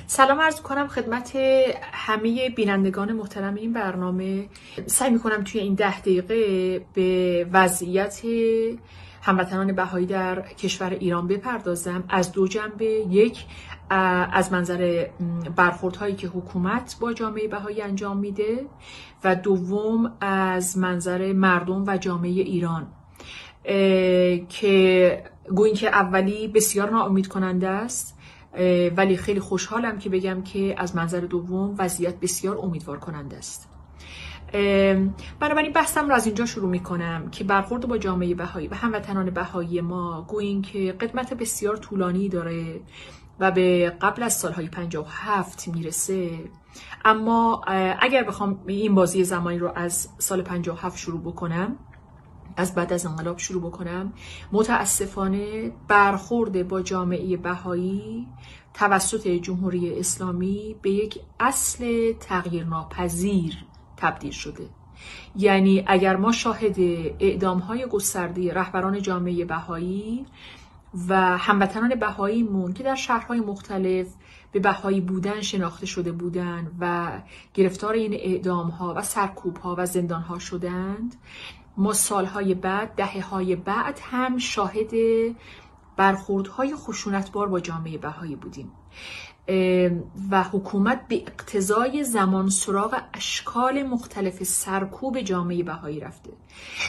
سلام عرض کنم خدمت همه بینندگان محترم این برنامه. سعی میکنم توی این 10 دقیقه به وضعیت هموطنان بهایی در کشور ایران بپردازم از دو جنبه. یک، از منظر برخوردهایی که حکومت با جامعه بهایی انجام میده و دوم از منظر مردم و جامعه ایران که گویی که اولی بسیار ناامید کننده است، ولی خیلی خوشحالم که بگم که از منظر دوم وضعیت بسیار امیدوار کننده است. بنابراین بحثم رو از اینجا شروع می کنم که برخورد با جامعه بهایی و هموطنان بهایی ما گویی که قدمت بسیار طولانی داره و به قبل از سالهای 57 میرسه. اما اگر بخوام این بازی زمانی رو از سال 57 شروع بکنم، از بعد از انقلاب شروع بکنم، متاسفانه برخورد با جامعه بهایی توسط جمهوری اسلامی به یک اصل تغییرناپذیر تبدیل شده. یعنی اگر ما شاهد اعدام‌های گسترده رهبران جامعه بهایی و هموطنان بهاییمون که در شهرهای مختلف به بهایی بودن شناخته شده بودند و گرفتار این اعدام‌ها و سرکوب‌ها و زندان‌ها شدند، ما سالهای بعد، دهه‌های بعد هم شاهد برخوردهای خشونتبار با جامعه بهایی بودیم و حکومت به اقتضای زمان سراغ اشکال مختلف سرکوب جامعه بهایی رفته.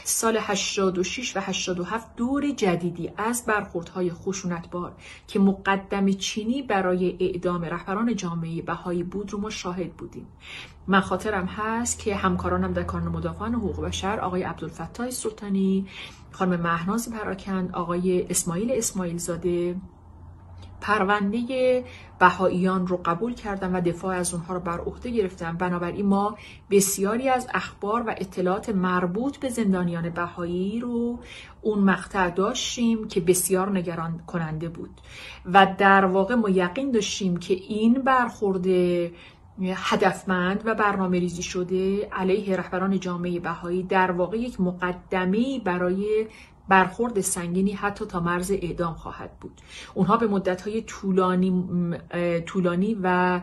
سال 86 و 87 دور جدیدی از برخوردهای خشونتبار که مقدمه چینی برای اعدام رهبران جامعه بهایی بود رو ما شاهد بودیم. من خاطرم هست که همکارانم در کانون مدافعان حقوق بشر، آقای عبدالفتاح سلطانی، خانم مهناز پراکند، آقای اسماعیل زاده، پرونده بهاییان رو قبول کردن و دفاع از اونها رو بر عهده گرفتن. بنابراین ما بسیاری از اخبار و اطلاعات مربوط به زندانیان بهایی رو اون مقطع داشتیم که بسیار نگران کننده بود و در واقع ما یقین داشتیم که این برخورد هدفمند و برنامه ریزی شده علیه رهبران جامعه بهایی در واقع یک مقدمه‌ای برای برخورد سنگینی حتی تا مرز اعدام خواهد بود. اونها به مدت‌های طولانی و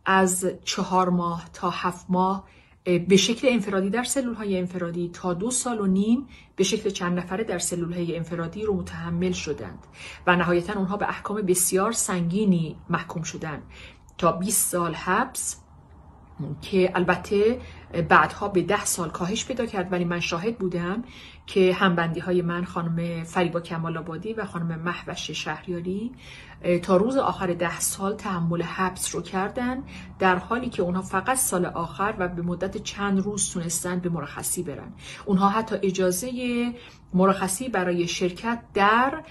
از 4 ماه تا 7 ماه به شکل انفرادی در سلول‌های انفرادی تا 2 سال و نیم به شکل چند نفره در سلول‌های انفرادی رو متحمل شدند و نهایتاً اونها به احکام بسیار سنگینی محکوم شدند تا 20 سال حبس که البته بعدها به 10 سال کاهش پیدا کرد. ولی من شاهد بودم که همبندی های من، خانم فریبا کمال آبادی و خانم مهوش شهریاری، تا روز آخر 10 سال تحمل حبس رو کردن، در حالی که اونها فقط سال آخر و به مدت چند روز تونستن به مرخصی برن. اونها حتی اجازه مرخصی برای شرکت در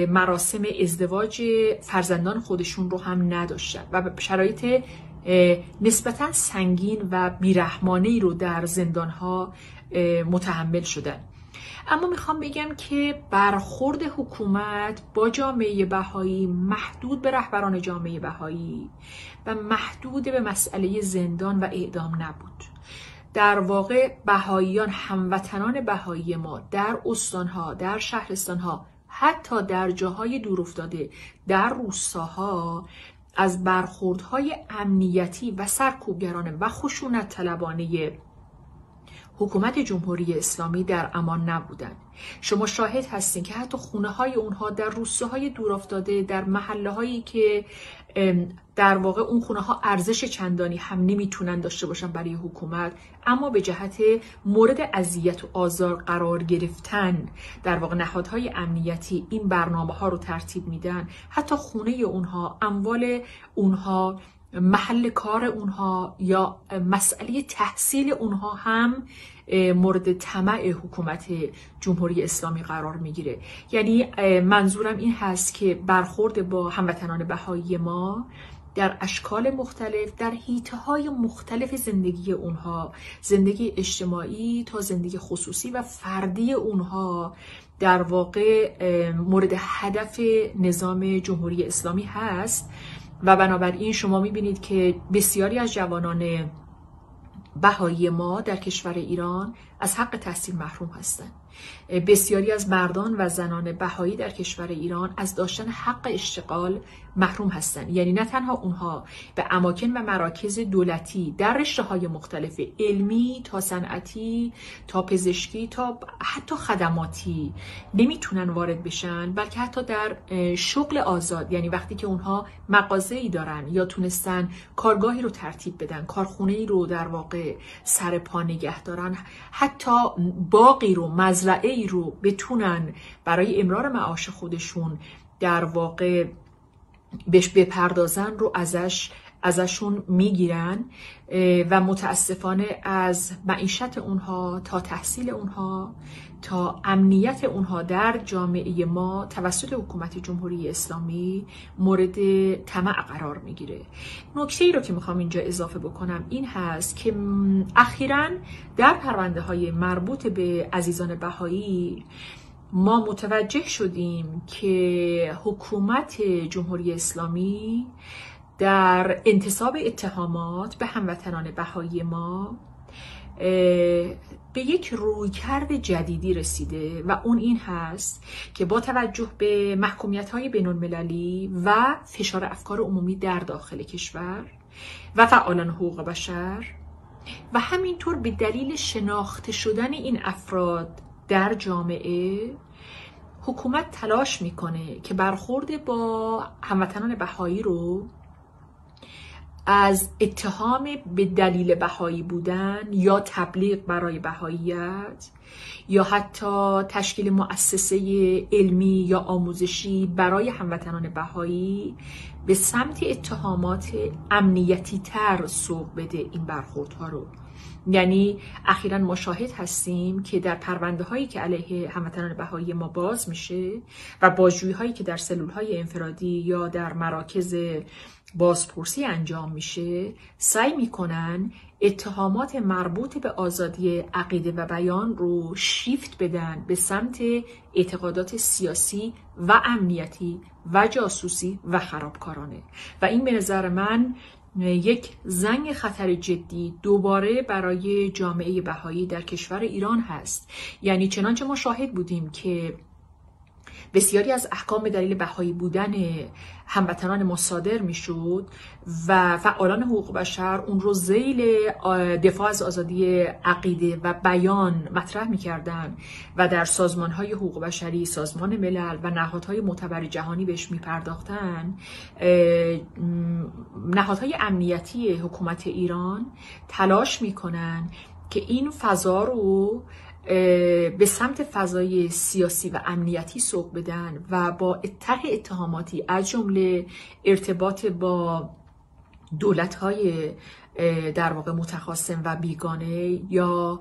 مراسم ازدواج فرزندان خودشون رو هم نداشتن و به شرایط نسبتاً سنگین و بیرحمانه‌ای رو در زندان‌ها متحمل شدن. اما میخوام بگم که برخورد حکومت با جامعه بهایی محدود به رهبران جامعه بهایی و محدود به مسئله زندان و اعدام نبود. در واقع بهاییان، هموطنان بهایی ما در استانها، در شهرستانها، حتی در جاهای دورافتاده، در روستاها، از برخوردهای امنیتی و سرکوبگرانه و خشونت طلبانه حکومت جمهوری اسلامی در امان نبودند. شما شاهد هستین که حتی خونه های اونها در روستاهای دورافتاده، در محله هایی که در واقع اون خونه ها ارزش چندانی هم نمیتونن داشته باشن برای حکومت، اما به جهت مورد اذیت و آزار قرار گرفتن در واقع نهادهای امنیتی این برنامه ها رو ترتیب میدن. حتی خونه اونها، اموال اونها، محل کار اونها یا مسئله تحصیل اونها هم مورد طمع حکومت جمهوری اسلامی قرار میگیره. یعنی منظورم این هست که برخورد با هموطنان بهایی ما در اشکال مختلف، در حیطه‌های مختلف زندگی اونها، زندگی اجتماعی تا زندگی خصوصی و فردی اونها، در واقع مورد هدف نظام جمهوری اسلامی هست و بنابراین شما میبینید که بسیاری از جوانان بهایی ما در کشور ایران از حق تحصیل محروم هستند. بسیاری از مردان و زنان بهایی در کشور ایران از داشتن حق اشتغال محروم هستند. یعنی نه تنها اونها به اماکن و مراکز دولتی در رشته‌های مختلف علمی تا صنعتی تا پزشکی تا حتی خدماتی نمیتونن وارد بشن، بلکه حتی در شغل آزاد، یعنی وقتی که اونها مغازه‌ای دارن یا تونستن کارگاهی رو ترتیب بدن، کارخونه‌ای رو در واقع سر پا نگه دارن، حتی باغی رو، مزرعه‌ای رو بتونن برای امرار معاش خودشون در واقع بهش بپردازن رو ازشون میگیرن و متاسفانه از معیشت اونها تا تحصیل اونها تا امنیت اونها در جامعه ما توسط حکومت جمهوری اسلامی مورد طمع قرار میگیره. نکته‌ای رو که میخوام اینجا اضافه بکنم این هست که اخیراً در پرونده های مربوط به عزیزان بهایی ما متوجه شدیم که حکومت جمهوری اسلامی در انتصاب اتهامات به هموطنان بهایی ما به یک رویکرد جدیدی رسیده و اون این هست که با توجه به محکومیت‌های بین‌المللی و فشار افکار عمومی در داخل کشور و فعالان حقوق بشر و همینطور به دلیل شناخته شدن این افراد در جامعه، حکومت تلاش میکنه که برخورد با هموطنان بهایی رو از اتهام به دلیل بهایی بودن یا تبلیغ برای بهاییت یا حتی تشکیل مؤسسه علمی یا آموزشی برای هموطنان بهایی به سمت اتهامات امنیتی تر سوق بده این برخوردها رو. یعنی اخیراً ما شاهد هستیم که در پرونده هایی که علیه هموطنان بهایی ما باز میشه و بازجویی هایی که در سلول های انفرادی یا در مراکز بازپرسی انجام میشه، سعی میکنن اتهامات مربوط به آزادی عقیده و بیان رو شیفت بدن به سمت اعتقادات سیاسی و امنیتی و جاسوسی و خرابکارانه و این به نظر من یک زنگ خطر جدی دوباره برای جامعه بهایی در کشور ایران هست. یعنی چنانچه ما شاهد بودیم که بسیاری از احکام به دلیل بهایی بودن هموطنان ما صادر میشد و فعالان حقوق بشر اون رو ذیل دفاع از آزادی عقیده و بیان مطرح میکردن و در سازمانهای حقوق بشری، سازمان ملل و نهادهای معتبر جهانی بهش میپرداختن، نهادهای امنیتی حکومت ایران تلاش میکنن که این فضا رو به سمت فضای سیاسی و امنیتی سوق بدن و با طرح اتهاماتی از جمله ارتباط با دولت‌های در واقع متخاصم و بیگانه یا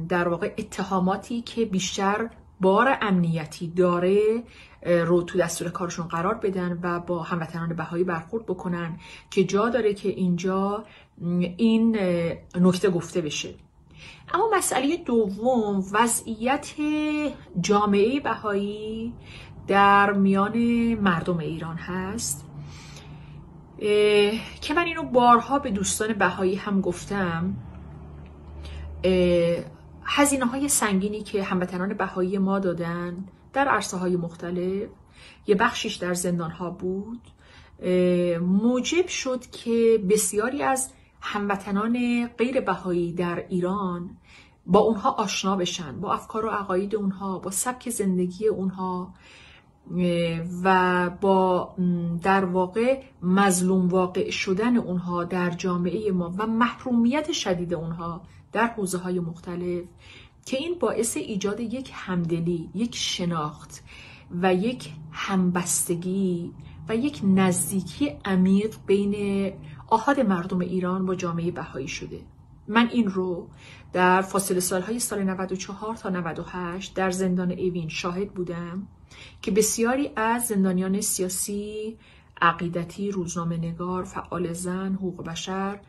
در واقع اتهاماتی که بیشتر بار امنیتی داره رو تو دستور کارشون قرار بدن و با هموطنان بهایی برخورد بکنن که جا داره که اینجا این نکته گفته بشه. اما مسئله دوم وضعیت جامعه بهایی در میان مردم ایران هست که من اینو بارها به دوستان بهایی هم گفتم. هزینه‌های سنگینی که هموطنان بهایی ما دادن در عرصه‌های مختلف، یه بخشیش در زندان‌ها بود، موجب شد که بسیاری از هموطنان غیر بهایی در ایران با اونها آشنا بشن، با افکار و عقاید اونها، با سبک زندگی اونها و با در واقع مظلوم واقع شدن اونها در جامعه ما و محرومیت شدید اونها در حوزه‌های مختلف، که این باعث ایجاد یک همدلی، یک شناخت و یک همبستگی و یک نزدیکی عمیق بین آحاد مردم ایران با جامعه بهایی شده. من این رو در فاصله سالهای سال 94 تا 98 در زندان اوین شاهد بودم که بسیاری از زندانیان سیاسی، عقیدتی، روزنامه نگار، فعال زن، حقوق بشر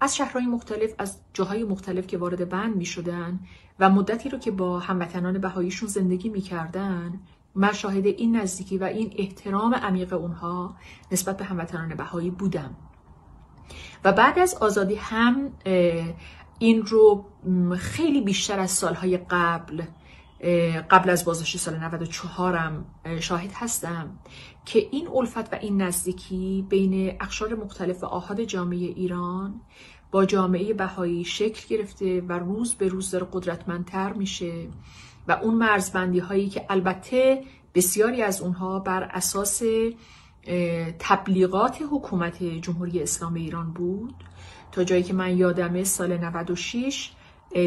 از شهرهای مختلف، از جاهای مختلف که وارد بند می شدن و مدتی رو که با هموطنان بهاییشون زندگی می کردن، من شاهد این نزدیکی و این احترام عمیق اونها نسبت به هموطنان بهایی بودم. و بعد از آزادی هم این رو خیلی بیشتر از سالهای قبل از بازداشت سال 94 شاهد هستم که این الفت و این نزدیکی بین اقشار مختلف آحاد جامعه ایران با جامعه بهایی شکل گرفته و روز به روز داره قدرتمندتر میشه و اون مرزبندی هایی که البته بسیاری از اونها بر اساس تبلیغات حکومت جمهوری اسلامی ایران بود، تا جایی که من یادمه سال 96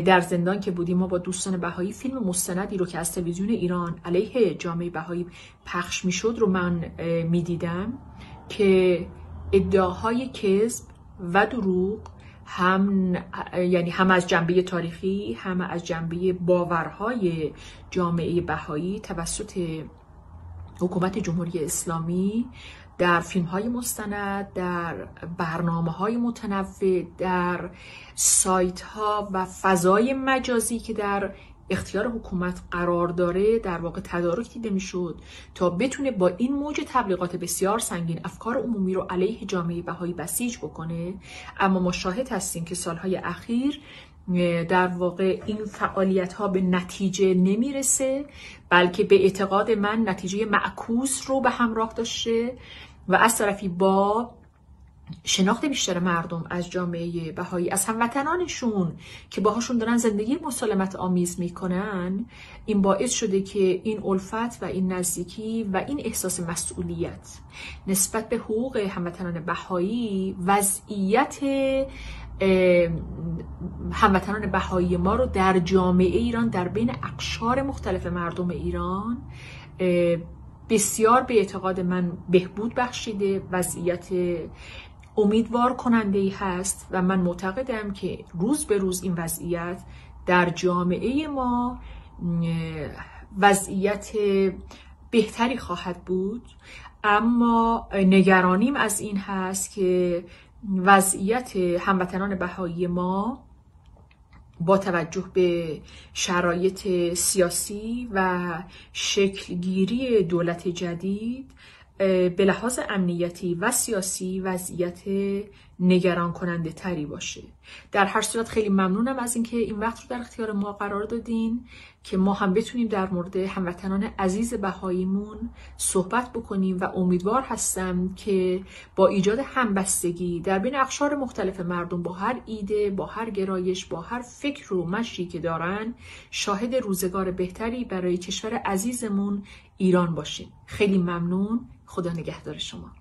در زندان که بودیم ما با دوستان بهایی فیلم مستندی رو که از تلویزیون ایران علیه جامعه بهایی پخش میشد رو من میدیدم که ادعاهای کذب و دروغ هم از جنبه تاریخی هم از جنبه باورهای جامعه بهایی توسط حکومت جمهوری اسلامی در فیلم‌های مستند، در برنامه‌های متنوع، در سایت‌ها و فضای مجازی که در اختیار حکومت قرار داره در واقع تدارک دیده میشد تا بتونه با این موج تبلیغات بسیار سنگین افکار عمومی رو علیه جامعه بهایی بسیج بکنه. اما ما شاهد هستیم که سالهای اخیر در واقع این فعالیت ها به نتیجه نمیرسه، بلکه به اعتقاد من نتیجه معکوس رو به همراه داشته و از طرفی با شناخت بیشتر مردم از جامعه بهایی، از هموطنانشون که باهاشون دارن زندگی مسالمت آمیز میکنن، این باعث شده که این الفت و این نزدیکی و این احساس مسئولیت نسبت به حقوق هموطنان بهایی وضعیت هموطنان بهایی ما رو در جامعه ایران در بین اقشار مختلف مردم ایران بسیار به اعتقاد من بهبود بخشیده، وضعیت امیدوار کننده ای هست و من معتقدم که روز به روز این وضعیت در جامعه ما وضعیت بهتری خواهد بود. اما نگرانیم از این هست که وضعیت هموطنان بهایی ما با توجه به شرایط سیاسی و شکلگیری دولت جدید به لحاظ امنیتی و سیاسی وضعیت نگران کننده تری باشه. در هر صورت خیلی ممنونم از اینکه این وقت رو در اختیار ما قرار دادین که ما هم بتونیم در مورد هموطنان عزیز بهاییمون صحبت بکنیم و امیدوار هستم که با ایجاد همبستگی در بین اقشار مختلف مردم با هر ایده، با هر گرایش، با هر فکر و مشی که دارن شاهد روزگار بهتری برای کشور عزیزمون ایران باشیم. خیلی ممنون. خدا نگهدار شما.